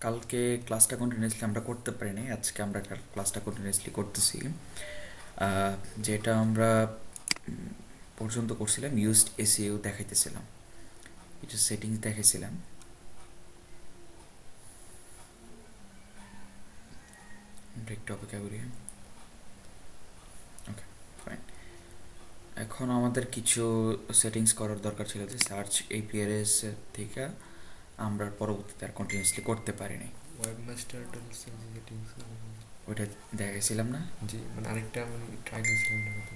কালকে ক্লাসটা কন্টিনিউয়াসলি আমরা করতে পারিনি, আজকে আমরা ক্লাসটা কন্টিনিউয়াসলি করতেছি। যেটা আমরা পর্যন্ত করছিলাম ইউজড এসইও দেখাইতেছিলাম, কিছু সেটিংস দেখাইছিলাম। আমরা একটু অপেক্ষা করি। ওকে, ফাইন। এখন আমাদের কিছু সেটিংস করার দরকার ছিল, যে সার্চ এপিআরএস থেকে আমরা পরবর্তীতে আর কন্টিনিউয়াসলি করতে পারিনি। ওয়েবমাস্টার টুলস এর যে সেটিংস ওইটা দেখাইছিলাম না? জি, মানে আরেকটা আমি ট্রাই করছিলাম না কত।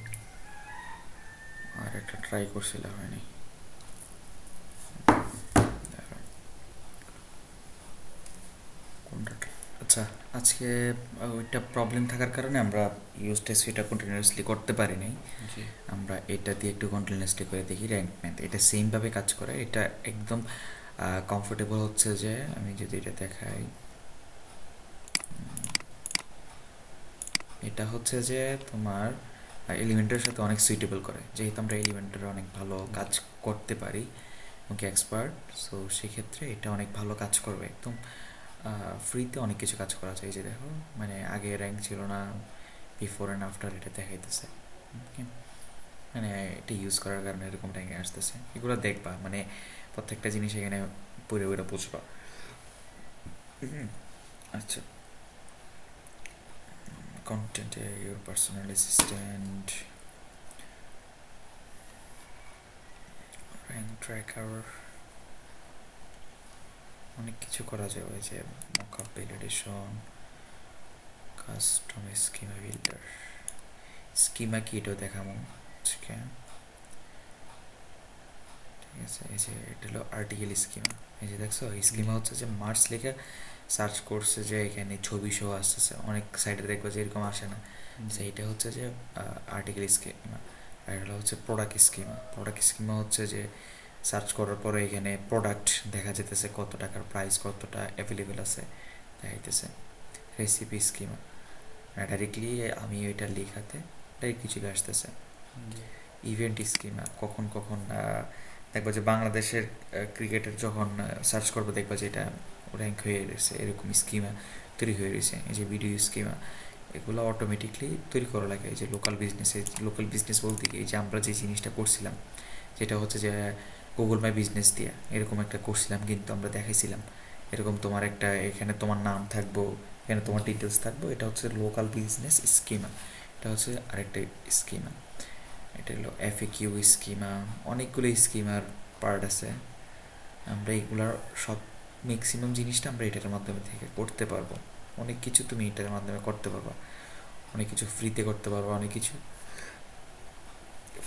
আর একটা ট্রাই করছিলাম, হয়নি। কোনটা? আচ্ছা, আজকে ওইটা প্রবলেম থাকার কারণে আমরা ইউজ টেস্ট এটা কন্টিনিউয়াসলি করতে পারিনি। জি, আমরা এটা দিয়ে একটু কন্টিনিউয়াসলি করে দেখি র্যাঙ্ক ম্যাথ। এটা সেমভাবে কাজ করে, এটা একদম কমফোর্টেবল হচ্ছে। যে আমি যদি এটা দেখাই, এটা হচ্ছে যে তোমার এলিমেন্টের সাথে অনেক সুইটেবল করে, যেহেতু আমরা এলিমেন্টের অনেক ভালো কাজ করতে পারি, ওকে এক্সপার্ট। সো সেক্ষেত্রে এটা অনেক ভালো কাজ করবে, একদম ফ্রিতে অনেক কিছু কাজ করা যায়। যে দেখো, মানে আগে র্যাঙ্ক ছিল না, বিফোর অ্যান্ড আফটার এটা দেখাইতেছে। ওকে, মানে এটা ইউজ করার কারণে এরকম র্যাঙ্কে আসতেছে। এগুলো দেখবা, মানে প্রত্যেকটা জিনিস এখানে পুরো পুরো বুঝবা। আচ্ছা, content, your personal assistant, rank tracker, অনেক কিছু করা যায়। ওই যে mockup validation, custom schema builder. Schema কি এটাও দেখাবো আজকে। ঠিক আছে, এই যে এটা হলো আর্টিকেল স্কিমা। এই যে দেখছো, স্কিমা হচ্ছে যে মার্কস লেখা সার্চ করছে, যে এখানে ছবি সহ আসতেছে। অনেক সাইটে দেখবে যে এরকম আসে না। সেইটা হচ্ছে যে আর্টিকেল স্কিমা। আর এটা হচ্ছে প্রোডাক্ট স্কিমা। প্রোডাক্ট স্কিমা হচ্ছে যে সার্চ করার পরে এখানে প্রোডাক্ট দেখা যেতেছে, কত টাকার প্রাইস, কতটা অ্যাভেলেবেল আছে দেখাইতেছে। রেসিপি স্কিমা, ডাইরেক্টলি আমি ওইটা লেখাতে ডাইরেক্টলি চলে আসতেছে। ইভেন্ট স্কিমা, কখন কখন দেখবো যে বাংলাদেশের ক্রিকেটের যখন সার্চ করবো, দেখবো যে এটা র্যাঙ্ক হয়ে রয়েছে, এরকম স্কিমা তৈরি হয়ে রয়েছে। এই যে ভিডিও স্কিমা, এগুলো অটোমেটিকলি তৈরি করা লাগে। এই যে লোকাল বিজনেস বলতে কি, এই যে আমরা যে জিনিসটা করছিলাম, যেটা হচ্ছে যে গুগল মাই বিজনেস দিয়ে এরকম একটা করছিলাম, কিন্তু আমরা দেখাইছিলাম এরকম তোমার একটা, এখানে তোমার নাম থাকবো, এখানে তোমার ডিটেলস থাকবো। এটা হচ্ছে লোকাল বিজনেস স্কিমা। এটা হচ্ছে আরেকটা স্কিমা। এটা হলো এফএকিউ স্কিমা। অনেকগুলো স্কিমার পার্ট আছে। আমরা এগুলার সব ম্যাক্সিমাম জিনিসটা আমরা এটার মাধ্যমে থেকে করতে পারবো। অনেক কিছু তুমি এটার মাধ্যমে করতে পারবা, অনেক কিছু ফ্রিতে করতে পারবা, অনেক কিছু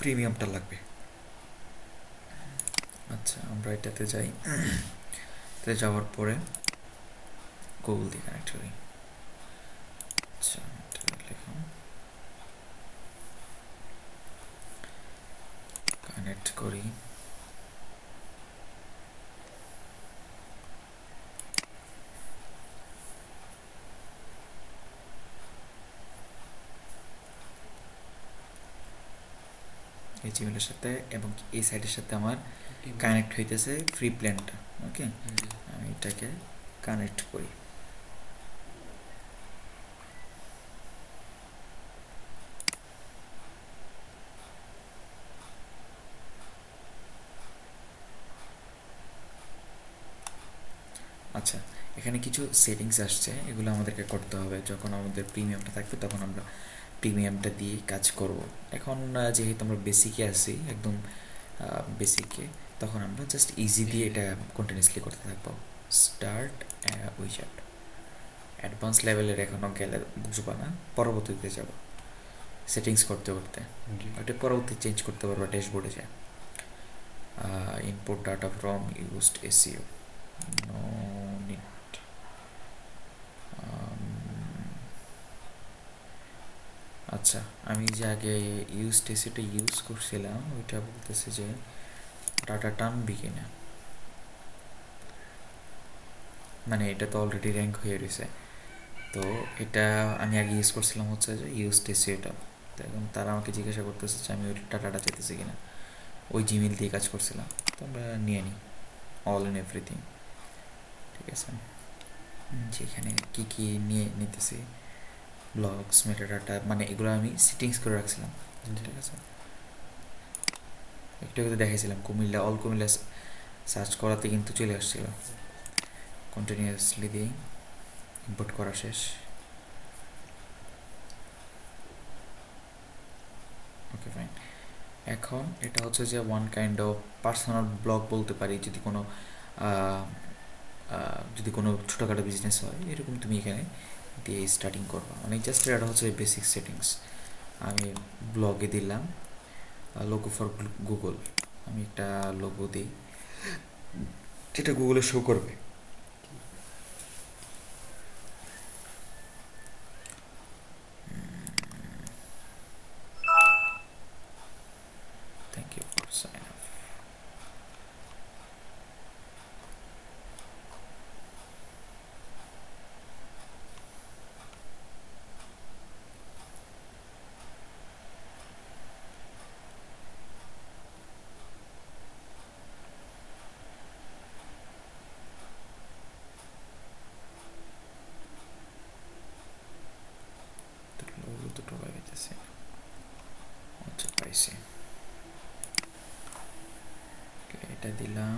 প্রিমিয়ামটা লাগবে। আচ্ছা, আমরা এটাতে যাই। এটাতে যাওয়ার পরে গুগল দিয়ে কানেক্ট করি। আচ্ছা, লিখুন কানেক্ট করি। এই জিমেলের সাথে এবং এই সাইটের সাথে আমার কানেক্ট হইতেছে ফ্রি প্ল্যানটা। ওকে, আমি এটাকে কানেক্ট করি। আচ্ছা, এখানে কিছু সেটিংস আসছে, এগুলো আমাদেরকে করতে হবে। যখন আমাদের প্রিমিয়ামটা থাকবে তখন আমরা প্রিমিয়ামটা দিয়ে কাজ করব। এখন যেহেতু আমরা বেসিকে আছি, একদম বেসিকে, তখন আমরা জাস্ট ইজি দিয়ে এটা কন্টিনিউসলি করতে থাকবো। Start wizard. অ্যাডভান্স লেভেলের এখনও গেলে বুঝবা না, পরবর্তীতে যাব সেটিংস করতে করতে। ওটা পরবর্তী চেঞ্জ করতে পারবো ড্যাশবোর্ডে যায়। Input data from used SEO, no need. আচ্ছা, আমি যে আগে এসিওটা ইউজ করছিলাম, ওইটা বলতেছে যে ডাটা টানবি কিনা। মানে এটা তো অলরেডি র্যাঙ্ক হয়ে রয়েছে। তো এটা আমি আগে ইউজ করছিলাম হচ্ছে যে এসিওটা। তো এখন তারা আমাকে জিজ্ঞাসা করতেছে যে আমি ওই ডাটাটা চাইতেছি কিনা। ওই জিমেল দিয়ে কাজ করছিলাম, তো আমরা নিয়ে নিই অল ইন এভরিথিং। ঠিক আছে, যেখানে কি কি নিয়ে নিতেছি, ব্লগস, মেটাডাটা, মানে এগুলো আমি সেটিংস করে রাখছিলাম। ঠিক আছে, একটু আগে দেখাইছিলাম কুমিল্লা, অল কুমিল্লা সার্চ করাতে কিন্তু চলে আসছিল। কন্টিনিউয়াসলি দিই, ইম্পোর্ট করা শেষ। Okay fine. এখন এটা হচ্ছে যে one kind of personal blog বলতে পারি, যদি কোনো ছোটোখাটো বিজনেস হয় এরকম তুমি এখানে দিয়ে স্টার্টিং করবা। মানে জাস্ট এটা হচ্ছে বেসিক সেটিংস। আমি ব্লগে দিলাম লোগো ফর গুগল, আমি একটা লোগো দিই যেটা গুগলে শো করবে। Thank you for sign up. Logo দুটো পাইতেছে, আচ্ছা পাইছি। এটা দিলাম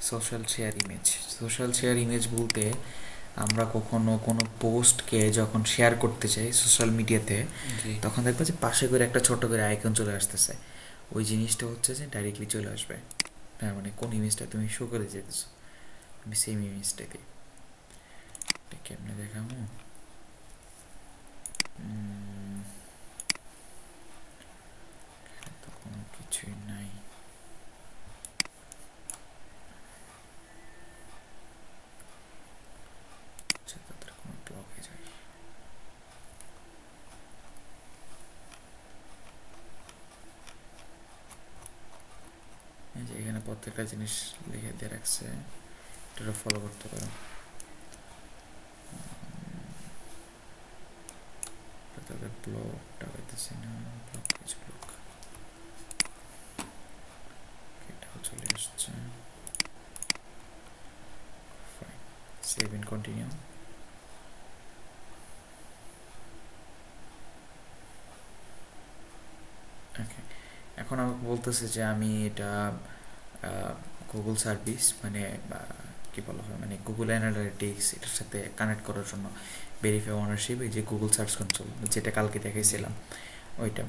social share image. Social share image বলতে আমরা কখনো কোনো পোস্টকে যখন শেয়ার করতে চাই সোশ্যাল মিডিয়াতে, তখন দেখবো যে পাশে করে একটা ছোট করে আইকন চলে আসতেছে। ওই জিনিসটা হচ্ছে যে ডাইরেক্টলি চলে আসবে। হ্যাঁ, মানে কোন ইমেজটা তুমি শো করে যেতেছো, আমি সেম ইমেজটাই দিই। এটা কেমনে দেখাবো? তো কোনো কিছুই নাই। আচ্ছা, তাদের কোনো ব্লগে যাই। এই যে এখানে প্রত্যেকটা জিনিস লিখে দিয়ে রাখছে, এটা ফলো করতে পারো। তাদের ব্লগটা পাইতেছি না, ব্লগ পেজ ব্লগ, এটাও চলে আসছে। Fine, save and continue. Okay, এখন আমাকে বলতেছে যে আমি এটা গুগল সার্ভিস, মানে কী বলা হয়, মানে গুগল অ্যানালিটিক্স এটার সাথে কানেক্ট করার জন্য ভেরিফাই ওনারশিপ, এই যে গুগল সার্চ কনসোল যেটা কালকে দেখাইছিলাম ওইটা,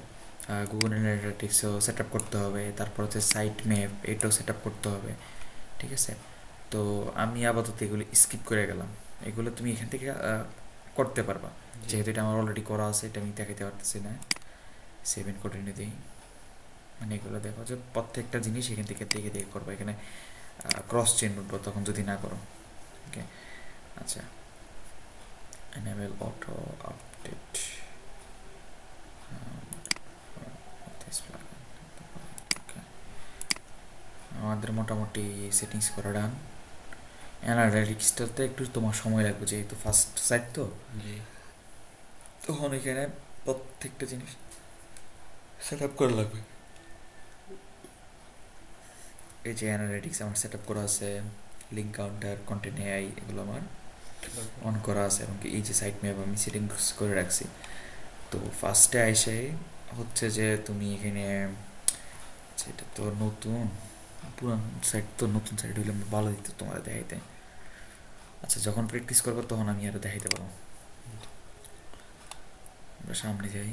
গুগল অ্যানালিটিক্সও সেট আপ করতে হবে। তারপর হচ্ছে সাইট ম্যাপ, এটাও সেট আপ করতে হবে। ঠিক আছে, তো আমি আপাতত এগুলো স্কিপ করে গেলাম। এগুলো তুমি এখান থেকে করতে পারবা, যেহেতু এটা আমার অলরেডি করা আছে, এটা আমি দেখাতে পারতেছি না। সেভেন কন্টিনিউ দিই। মানে এগুলো দেখো যে প্রত্যেকটা জিনিস এখান থেকে দেখে দেখে করবো, এখানে ক্রস চেন উঠবো তখন যদি না করো। ওকে, আচ্ছা, enable auto update this plugin. Okay, আমাদের মোটামুটি সেটিংস করা ডান। অ্যানালিটিক্সটাতে একটু তোমার সময় লাগবে, যেহেতু ফার্স্ট সাইট তো, তখন এখানে প্রত্যেকটা জিনিস সেট আপ করা লাগবে। এই যে অ্যানালিটিক্স আমার সেট আপ করা আছে, লিঙ্ক কাউন্টার, কন্টেন্ট এআই, এগুলো আমার অন করা আছে, এবং এই যে সাইট ম্যাপ আমি সেটিংস করে রাখছি। তো ফার্স্টে এসে হচ্ছে যে তুমি এখানে, সেটা তো নতুন, পুরান সাইট তো, নতুন সাইট হইলে ভালো দিত তোমার দেখাইতে। আচ্ছা, যখন প্র্যাকটিস করবো তখন আমি আরও দেখাইতে পারবো। আমরা সামনে যাই,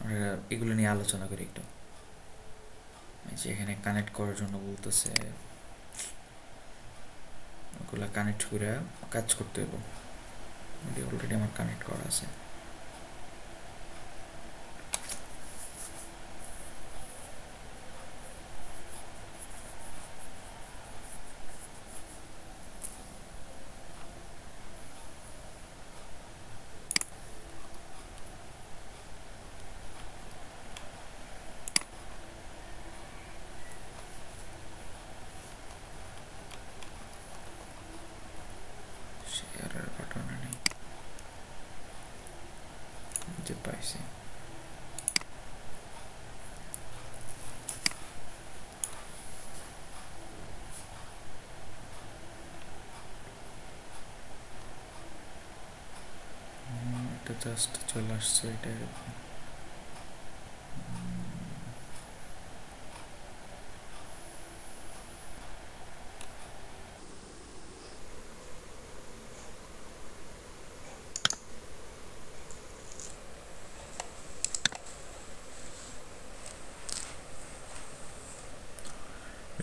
আমরা এগুলো নিয়ে আলোচনা করি একটু। যে এখানে কানেক্ট করার জন্য বলতেছে, ওগুলো কানেক্ট করে কাজ করতে হবে। অলরেডি আমার কানেক্ট করা আছে। শেয়ারের বাটন নেই, যে পাইছি। জাস্ট চলে আসছে এটা এরকম।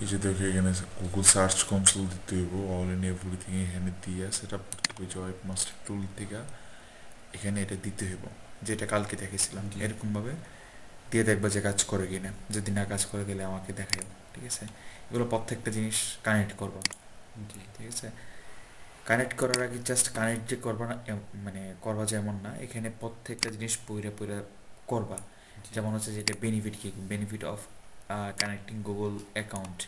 এই যে দেখো এখানে গুগল সার্চ কনসোল দিতে হইব, অল ইন এভরিথিং এখানে দিয়ে সেট আপ করতে হবে জয়েব মাস্টার টুল থেকে। এখানে এটা দিতে হইব যেটা কালকে দেখেছিলাম, জি। এরকমভাবে দিয়ে দেখবা যে কাজ করে কিনা। যদি না কাজ করে দিলে আমাকে দেখাই, ঠিক আছে? এগুলো প্রত্যেকটা জিনিস কানেক্ট করবা, জি। ঠিক আছে? কানেক্ট করার আগে জাস্ট কানেক্ট যে করবা না, মানে করবা যেমন না, এখানে প্রত্যেকটা জিনিস পইরা পইরা করবা। জি। যেমন হচ্ছে যেটা বেনিফিট কি, benefit of connecting Google account,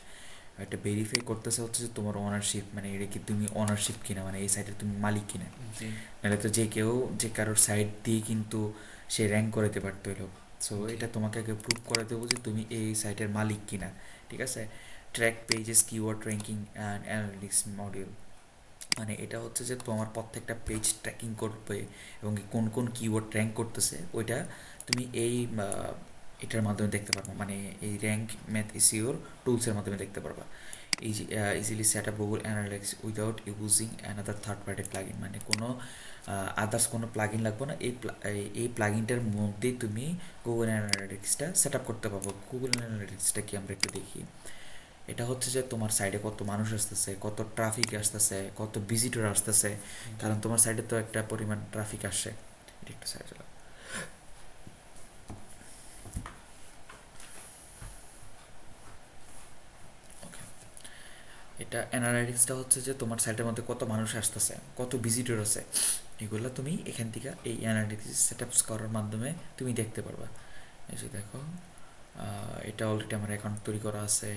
একটা ভেরিফাই করতেছে হচ্ছে যে তোমার ওনারশিপ, মানে এটা কি তুমি ওনারশিপ কিনা, মানে এই সাইটে তুমি মালিক কিনা। জি। নাহলে তো যে কেউ যে কারোর সাইট দিয়ে কিন্তু সে র্যাঙ্ক করাতে পারতো হলো। সো জি। এটা তোমাকে আগে প্রুভ করে দেবো যে তুমি এই সাইটের মালিক কিনা, ঠিক আছে? Track pages keyword ranking and analytics module, মানে এটা হচ্ছে যে তোমার প্রত্যেকটা পেজ ট্র্যাকিং করবে এবং কোন কোন কিওয়ার্ড র্যাঙ্ক করতেছে ওইটা তুমি এই এটার মাধ্যমে দেখতে পারবা, মানে এই র্যাঙ্ক ম্যাথ এসইওর টুলসের মাধ্যমে দেখতে পারবা। Easily set up Google analytics without using another third party plugin, মানে কোনো আদার্স কোনো প্লাগইন লাগবে না। এই প্লাগইনটার মধ্যেই তুমি গুগল অ্যানালিটিক্সটা সেট আপ করতে পারবো। গুগল অ্যানালিটিক্সটা কি আমরা একটু দেখি। এটা হচ্ছে যে তোমার সাইডে কত মানুষ আসতেছে, কত ট্রাফিক আসতেছে, কত ভিজিটর আসতেছে, কারণ তোমার সাইডে তো একটা পরিমাণ ট্রাফিক আসে। এটা একটু সাইড চলো। ওকে, এটা অ্যানালাইটিক্সটা হচ্ছে যে তোমার সাইটের মধ্যে কত মানুষ আসতেছে, কত ভিজিটর আছে, এগুলো তুমি এখান থেকে এই অ্যানালিটিক্স সেট আপ করার মাধ্যমে তুমি দেখতে পারবা। এই যে দেখো, এটা অলরেডি আমার অ্যাকাউন্ট তৈরি করা আছে।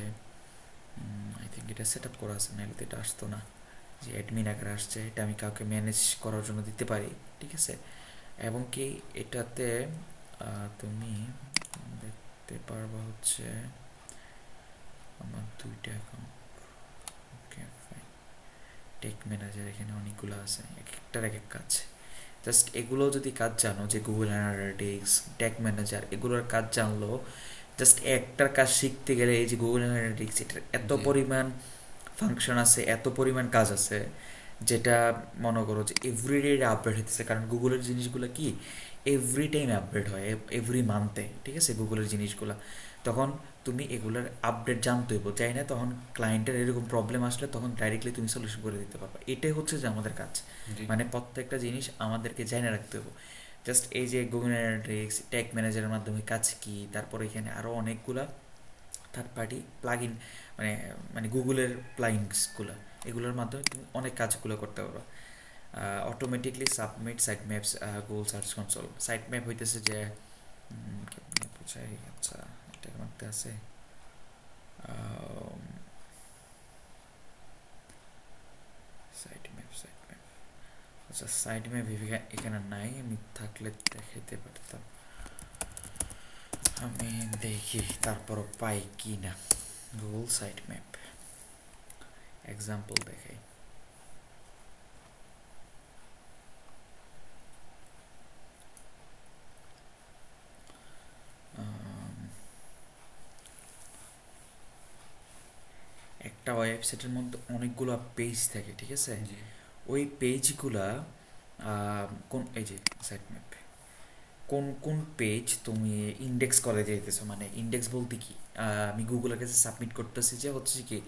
আই থিঙ্ক এটা সেট আপ করা আছে, নাহলে তো এটা আসতো না। যে অ্যাডমিন আকারে আসছে, এটা আমি কাউকে ম্যানেজ করার জন্য দিতে পারি, ঠিক আছে? এবং কি এটাতে তুমি দেখতে পারবা হচ্ছে আমার দুইটা account. Okay fine, tech manager এখানে অনেকগুলো আছে, এক একটার এক এক কাজ। জাস্ট এগুলো যদি কাজ জানো, যে গুগল অ্যানালিটিক্স, টেক ম্যানেজার, এগুলোর কাজ জানলো, জাস্ট একটার কাজ শিখতে গেলে এই যে গুগল অ্যানালিটিক্স, এটার এত জি। পরিমাণ ফাংশন আছে, এত পরিমাণ কাজ আছে, যেটা মনে করো যে এভরিডে আপডেট হতেছে। কারণ গুগলের জিনিসগুলো কি এভরি টাইম আপডেট হয়, এভরি মান্থে, ঠিক আছে? গুগলের জিনিসগুলো তখন তুমি এগুলোর আপডেট জানতে হইব, চাই না তখন ক্লায়েন্টের এরকম প্রবলেম আসলে তখন ডাইরেক্টলি তুমি সলিউশন করে দিতে পারবা। এটাই হচ্ছে যে আমাদের কাজ, জি। মানে প্রত্যেকটা জিনিস আমাদেরকে জানা রাখতে হবে। জাস্ট এই যে গুগল অ্যানালিটিক্স, ট্যাগ ম্যানেজারের মাধ্যমে কাজ কি, তারপর এখানে আরও অনেকগুলা থার্ড পার্টি প্লাগইন, মানে মানে গুগলের প্লাগইনসগুলো, এগুলোর মাধ্যমে তুমি অনেক কাজগুলো করতে পারো। Automatically submit site maps Google search console. Site map হইতেছে যে কেমনে বুঝাই, আচ্ছা এটার মধ্যে আছে সাইট ম্যাপ, সাইট ম্যাপ, আচ্ছা সাইট ম্যাপ এখানে নাই, আমি থাকলে দেখাইতে পারতাম। আমি দেখি তারপরও পাই কি না। গুগল সাইট ম্যাপ এক্সাম্পল দেখাই। একটা ওয়েবসাইটের মধ্যে অনেকগুলো পেজ থাকে, ঠিক আছে? জি। ওই পেজগুলা কোন, এই যে সাইট ম্যাপ, কোন কোন পেজ তুমি ইন্ডেক্স করে যেতেছো, মানে ইন্ডেক্স বলতে কি, আমি গুগলের কাছে সাবমিট করতেছি যে হচ্ছে কি,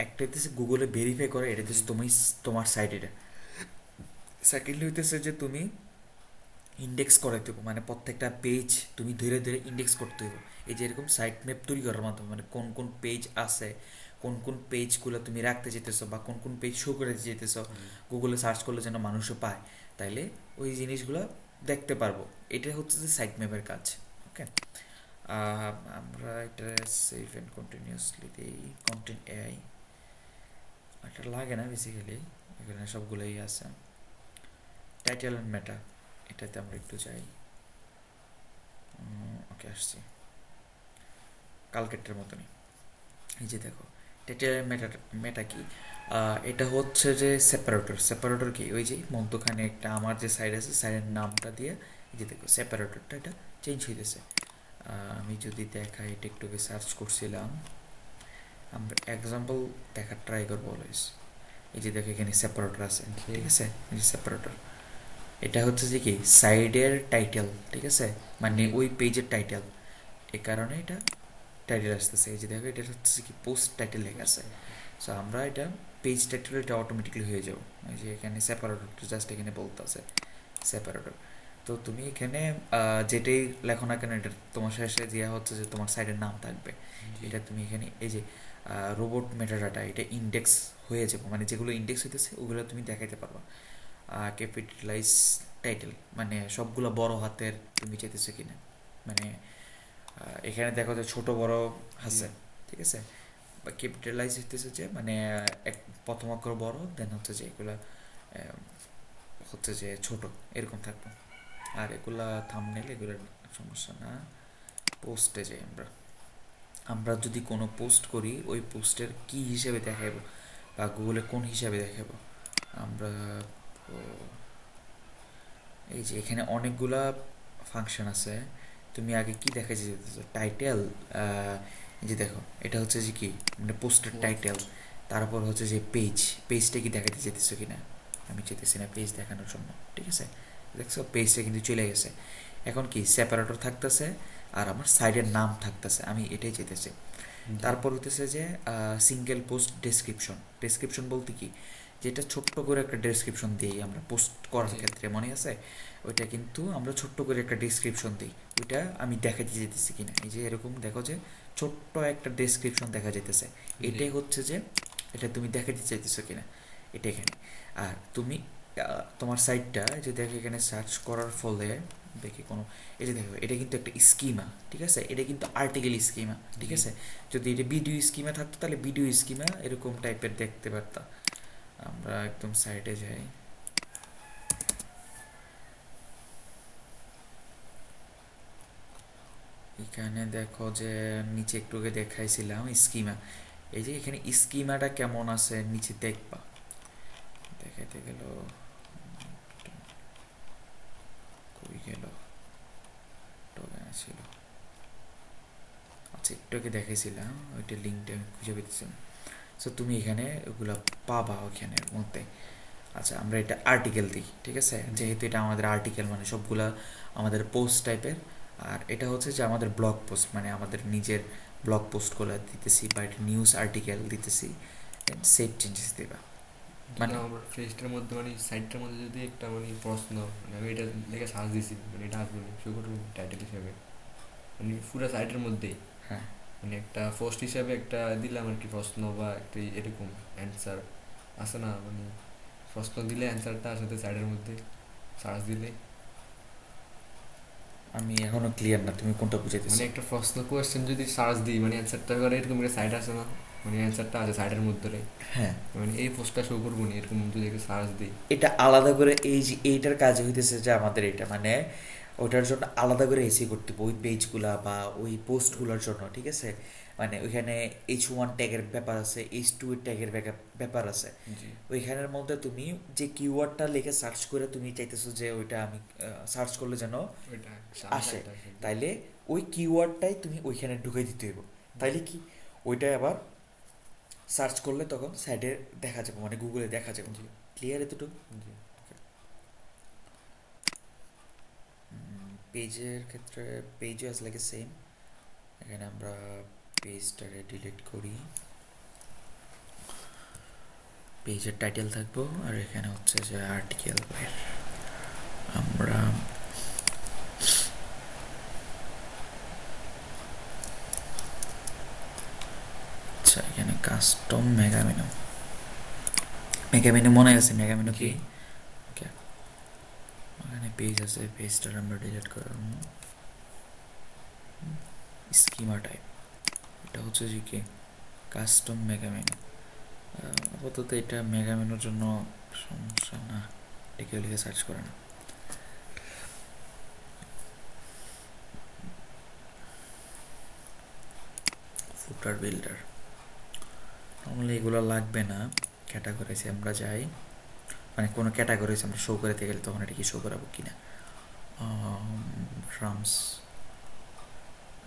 একটা হইতেছে গুগলে ভেরিফাই করে, এটা হচ্ছে জি। তুমি তোমার সাইট, এটা সেকেন্ডলি হইতেছে যে তুমি ইন্ডেক্স করাইতে হবে, মানে প্রত্যেকটা পেজ তুমি ধীরে ধীরে ইন্ডেক্স করতে হবে। এই যে এরকম সাইট ম্যাপ তৈরি করার মাধ্যমে, মানে কোন কোন পেজ আছে, কোন কোন পেজগুলো তুমি রাখতে যেতেছো, বা কোন কোন পেজ শো করে যেতেছো, জি। গুগলে সার্চ করলে যেন মানুষও পায়, তাইলে ওই জিনিসগুলো দেখতে পারবো। এটা হচ্ছে যে সাইট ম্যাপের কাজ। ওকে, আমরা এটা সেভ অ্যান্ড কন্টিনিউয়াসলি দিই, কন্টেন্ট এআই, এটা লাগে না বেসিক্যালি, এখানে সবগুলোই আছে। টাইটেল অ্যান্ড মেটা, এটাতে আমরা একটু যাই। ওকে আসছি, কালকেরটার মতনই। এই যে দেখো, টাইটেলের মেটা কি? এটা হচ্ছে যে সেপারেটর কি ওই যে মধ্যখানে একটা আমার যে সাইড আছে সাইডের নামটা দিয়ে এই যে দেখো সেপারেটরটা এটা চেঞ্জ হইতেছে। আমি যদি দেখাই টিকটকে সার্চ করছিলাম, আমরা এক্সাম্পল দেখার ট্রাই করবো অলওয়েজ। এই যে দেখো এখানে সেপারেটর আছে, ঠিক আছে, এই যে সেপারেটর এটা হচ্ছে যে কি সাইডের টাইটেল, ঠিক আছে, মানে ওই পেজের টাইটেল, এই কারণে এটা টাইটেল আসতেছে। এই যে দেখো এটা হচ্ছে কি পোস্ট টাইটেল লেখা আছে। সো আমরা এটা পেজ টাইটেল এটা অটোমেটিকলি হয়ে যাবো। এই যে এখানে সেপারেটর জাস্ট এখানে বলতে আছে সেপারেটর। তো তুমি এখানে যেটাই লেখো না কেন এটা তোমার শেষে দেওয়া হচ্ছে যে তোমার সাইডের নাম থাকবে। এটা তুমি এখানে এই যে রোবট মেটাডাটা এটা ইন্ডেক্স হয়ে যাবে, মানে যেগুলো ইন্ডেক্স হইতেছে ওগুলো তুমি দেখাইতে পারবা। ক্যাপিটালাইজ টাইটেল মানে সবগুলো বড় হাতের তুমি চাইতেছো কিনা, মানে এখানে দেখো যে ছোট বড় আছে, ঠিক আছে, বা ক্যাপিটালাইজ হইতেছে যে মানে এক প্রথম অক্ষর বড়, দেন হচ্ছে যে এগুলা হচ্ছে যে ছোট, এরকম থাকবে। আর এগুলা থাম্বনেল এগুলোর সমস্যা না। পোস্টে যাই আমরা, আমরা যদি কোনো পোস্ট করি ওই পোস্টের কি হিসেবে দেখাবো বা গুগলে কোন হিসাবে দেখাবো আমরা, এই যে এখানে অনেকগুলা ফাংশন আছে। তুমি আগে কি দেখা যেতেছো টাইটেল, এই যে দেখো এটা হচ্ছে যে কি মানে পোস্টের টাইটেল, তারপর হচ্ছে যে পেজটা কি দেখাতে যেতেছো কিনা, আমি চেতেছি না পেজ দেখানোর জন্য, ঠিক আছে, দেখছো পেজটা কিন্তু চলে গেছে। এখন কি সেপারেটর থাকতেছে আর আমার সাইডের নাম থাকতেছে, আমি এটাই চেতেছি। তারপর হতেছে যে সিঙ্গেল পোস্ট ডেসক্রিপশন বলতে কি, যেটা ছোট্ট করে একটা ডেসক্রিপশন দিই আমরা পোস্ট করার ক্ষেত্রে, মনে আছে, ওইটা কিন্তু আমরা ছোট্ট করে একটা ডেসক্রিপশন দিই, ওইটা আমি দেখাতে যেতেছি কিনা। এই যে এরকম দেখো যে ছোট্ট একটা ডেসক্রিপশন দেখা যেতেছে, এটাই হচ্ছে যে এটা তুমি দেখাতে চাইতেছো কিনা, এটা এখানে। আর তুমি তোমার সাইটটা যে দেখো এখানে সার্চ করার ফলে দেখি কোনো, এই যে দেখো এটা কিন্তু একটা স্কিমা, ঠিক আছে, এটা কিন্তু আর্টিকেল স্কিমা, ঠিক আছে। যদি এটা ভিডিও স্কিমা থাকতো তাহলে ভিডিও স্কিমা এরকম টাইপের দেখতে পারতাম। আমরা একদম সাইডে যাই, এখানে দেখো যে নিচে একটু আগে দেখাইছিলাম স্কিমা, এই যে এখানে স্কিমাটা কেমন আছে নিচে দেখবা, দেখাইতে গেল কই গেল, ছিল, আচ্ছা একটু আগে দেখাইছিলাম ওইটা লিঙ্কটা আমি খুঁজে পেতেছিলাম। সো তুমি এখানে ওগুলো পাবা ওইখানের মধ্যে। আচ্ছা আমরা এটা আর্টিকেল দিই, ঠিক আছে, যেহেতু এটা আমাদের আর্টিকেল মানে সবগুলা আমাদের পোস্ট টাইপের। আর এটা হচ্ছে যে আমাদের ব্লগ পোস্ট মানে আমাদের নিজের ব্লগ পোস্টগুলো দিতেছি বা এটা নিউজ আর্টিকেল দিতেছি, সেভ চেঞ্জেস দেবা। মানে আমার পেজটার মধ্যে মানে সাইটটার মধ্যে যদি একটা মানে প্রশ্ন মানে আমি এটা দেখে সার্চ দিছি মানে এটা আসবে শুরু করবো টাইটেল হিসাবে মানে পুরো সাইটের মধ্যেই, হ্যাঁ মানে একটা পোস্ট হিসাবে একটা দিলাম আর কি প্রশ্ন বা একটা এরকম অ্যান্সার আসে না, মানে প্রশ্ন দিলে অ্যান্সারটা আসে সাইডের মধ্যে সার্চ দিলে। আমি এখনো ক্লিয়ার না তুমি কোনটা মানে বুঝাইতেছো। একটা প্রশ্ন কোয়েশ্চেন যদি সার্চ দিই মানে অ্যান্সারটা করে এরকম একটা সাইড আসে না, মানে অ্যান্সারটা আছে সাইডের মধ্যে, হ্যাঁ মানে এই পোস্টটা শো করবো না এরকম যদি সার্চ দিই। এটা আলাদা করে এই যে এইটার কাজ হইতেছে যে আমাদের এটা মানে ওটার জন্য আলাদা করে এসি করতে হবে ওই পেজগুলা বা ওই পোস্টগুলোর জন্য, ঠিক আছে, মানে ওইখানে H1 ট্যাগের ব্যাপার আছে, H2 ট্যাগের ব্যাপার আছে। জি ওইখানের মধ্যে তুমি যে কিওয়ার্ডটা লিখে সার্চ করে তুমি চাইতেছো যে ওইটা আমি সার্চ করলে যেন ওইটা আসে, তাইলে ওই কিওয়ার্ডটাই তুমি ওইখানে ঢুকে দিতে হইব, তাইলে কি ওইটাই আবার সার্চ করলে তখন সাইডে দেখা যাবে মানে গুগলে দেখা যাবে। ক্লিয়ার এতটুকু? জি পেজের ক্ষেত্রে পেজও আস লাগে সেম, এখানে আমরা পেজটাকে ডিলিট করি, পেজের টাইটেল থাকবো আর এখানে হচ্ছে যে আর্টিকেল আমরা আচ্ছা এখানে কাস্টম মেগামেনু মনে আছে মেগামেনু কি, ওকে এখানে পেজ আছে, পেজটা আমরা ডিলিট করব, স্কিমা টাইপ এটা হচ্ছে যে কি কাস্টম মেগামেনু। আপাতত এটা মেগামেনুর জন্য সমস্যা না, এটা কেউ লিখে সার্চ করে না। ফুটার বিল্ডার, নর্মালি এগুলো লাগবে না। ক্যাটাগরিজে আমরা যাই, মানে কোনো ক্যাটাগরিজ আমরা শো করতে গেলে তখন এটা কি শো করাবো কিনা। ড্রামস,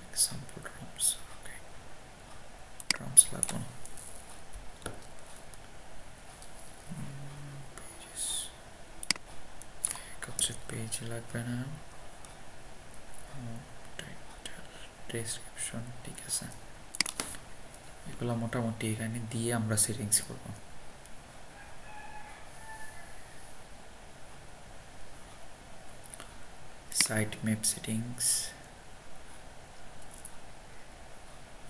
এক্সাম্পল ড্রামস, ওকে, ড্রামস লাগবো না। পেজেস, পেজ লাগবে না। টাইটেল, ডেসক্রিপশন, ঠিক আছে, এগুলো মোটামুটি এখানে দিয়ে আমরা সেটিংস করব। Site map settings,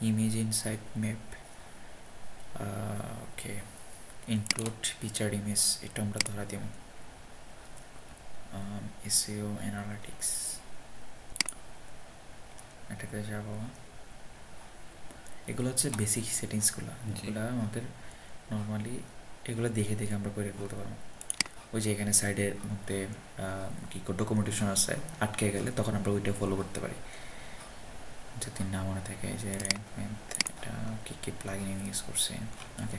image in site map, okay, include feature image, এটা আমরা ধরা দেব। এসইও অ্যানালিটিক্স, এটাতে যাব। এগুলো হচ্ছে বেসিক সেটিংসগুলো, এগুলো আমাদের নর্মালি এগুলো দেখে দেখে আমরা করে করতে পারবো। ওই যে এখানে সাইডের মধ্যে কি ডকুমেন্টেশন আছে, আটকে গেলে তখন আমরা ওইটা ফলো করতে পারি যদি না মনে থাকে। এই যে র্যাঙ্কমেন্ট, এটা কী কী প্লাগইন ইউজ করছে। ওকে,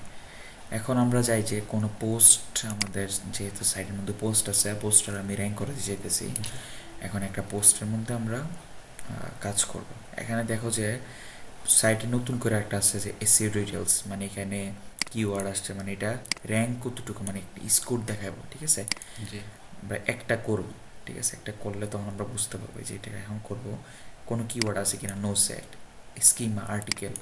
এখন আমরা চাই যে কোনো পোস্ট, আমাদের যেহেতু সাইডের মধ্যে পোস্ট আছে, পোস্টার আমি র্যাঙ্ক করে যেতেছি। এখন একটা পোস্টের মধ্যে আমরা কাজ করব। এখানে দেখো যে সাইটে নতুন করে একটা আসছে যে এসইও ডিটেলস, মানে এখানে কিওয়ার্ড আসছে, মানে এটা র্যাঙ্ক কতটুকু, মানে একটা স্কোর দেখাবো, ঠিক আছে। আমরা একটা করব, ঠিক আছে, একটা করলে তখন আমরা বুঝতে পারবো যে এটা এখন করব কোনো কিওয়ার্ড আছে কিনা, নো সেট, স্কিমা, আর্টিকেল,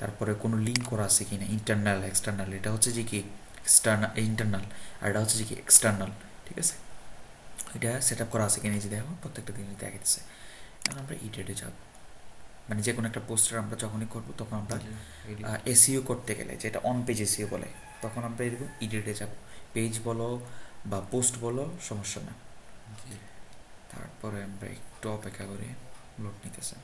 তারপরে কোনো লিঙ্ক করা আছে কিনা, ইন্টারনাল এক্সটার্নাল, এটা হচ্ছে যে কি এক্সটার্নাল ইন্টারনাল, আর এটা হচ্ছে যে কি এক্সটার্নাল, ঠিক আছে। এটা সেট আপ করা আছে কিনা, এই যে দেখো প্রত্যেকটা জিনিস দেখা যাচ্ছে। এখন আমরা ইডেটে যাব, মানে যে কোনো একটা পোস্টার আমরা যখনই করবো তখন আমরা এসইও করতে গেলে, যেটা অন পেজ এসইও বলে, তখন আমরা এরকম ইডিটে যাব। পেজ বলো বা পোস্ট বলো, সমস্যা না। তারপরে আমরা একটু অপেক্ষা করি, লোড নিতেছে।